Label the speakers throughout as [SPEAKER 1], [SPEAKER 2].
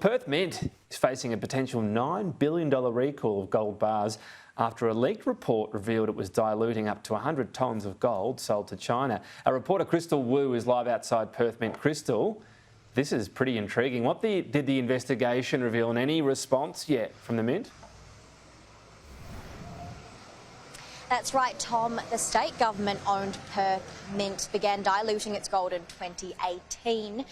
[SPEAKER 1] Perth Mint is facing a potential $9 billion recall of gold bars after a leaked report revealed it was diluting up to 100 tonnes of gold sold to China. Our reporter Crystal Wu is live outside Perth Mint. Crystal, this is pretty intriguing. What did the investigation reveal, and any response yet from the Mint?
[SPEAKER 2] That's right, Tom. The state government-owned Perth Mint began diluting its gold in 2018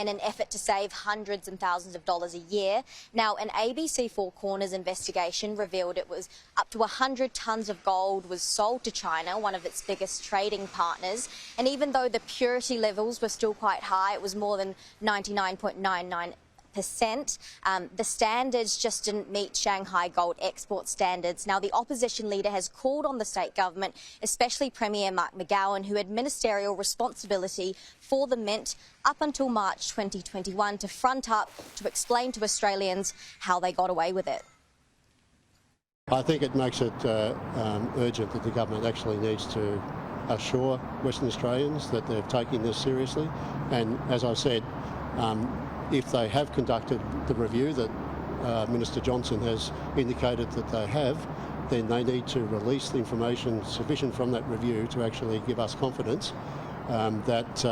[SPEAKER 2] in an effort to save hundreds and thousands of dollars a year. Now, an ABC Four Corners investigation revealed it was up to 100 tonnes of gold was sold to China, one of its biggest trading partners. And even though the purity levels were still quite high, it was more than 99.99%. The standards just didn't meet Shanghai gold export standards. Now, the opposition leader has called on the state government, especially Premier Mark McGowan, who had ministerial responsibility for the Mint up until March 2021, to front up to explain to Australians how they got away with it.
[SPEAKER 3] I think it makes it urgent that the government actually needs to assure Western Australians that they're taking this seriously. And as I said, if they have conducted the review that Minister Johnson has indicated that they have, then they need to release the information sufficient from that review to actually give us confidence that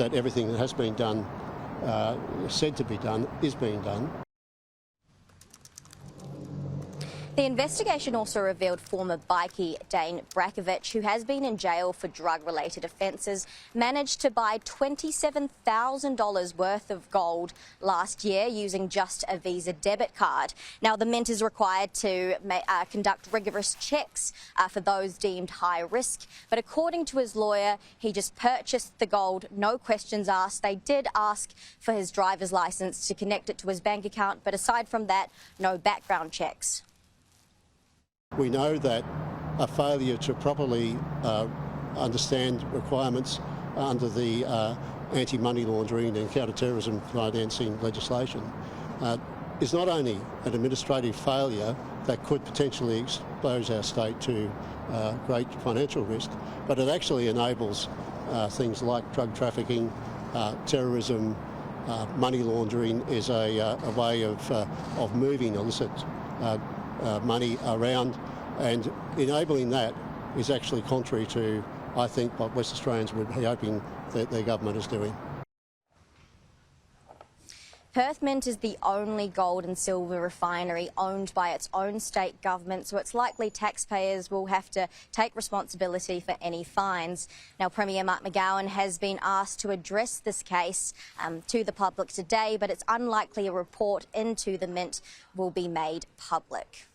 [SPEAKER 3] everything that has been done, said to be done, is being done.
[SPEAKER 2] The investigation also revealed former bikie Dane Brakovich, who has been in jail for drug-related offences, managed to buy $27,000 worth of gold last year using just a Visa debit card. Now, the Mint is required to conduct rigorous checks for those deemed high risk, but according to his lawyer, he just purchased the gold, no questions asked. They did ask for his driver's licence to connect it to his bank account, but aside from that, no background checks.
[SPEAKER 3] We know that a failure to properly understand requirements under the anti-money laundering and counter-terrorism financing legislation is not only an administrative failure that could potentially expose our state to great financial risk, but it actually enables things like drug trafficking, terrorism, money laundering is a way of moving illicit money around, and enabling that is actually contrary to, I think, what West Australians would be hoping that their government is doing.
[SPEAKER 2] Perth Mint is the only gold and silver refinery owned by its own state government, so it's likely taxpayers will have to take responsibility for any fines. Now, Premier Mark McGowan has been asked to address this case to the public today, but it's unlikely a report into the Mint will be made public.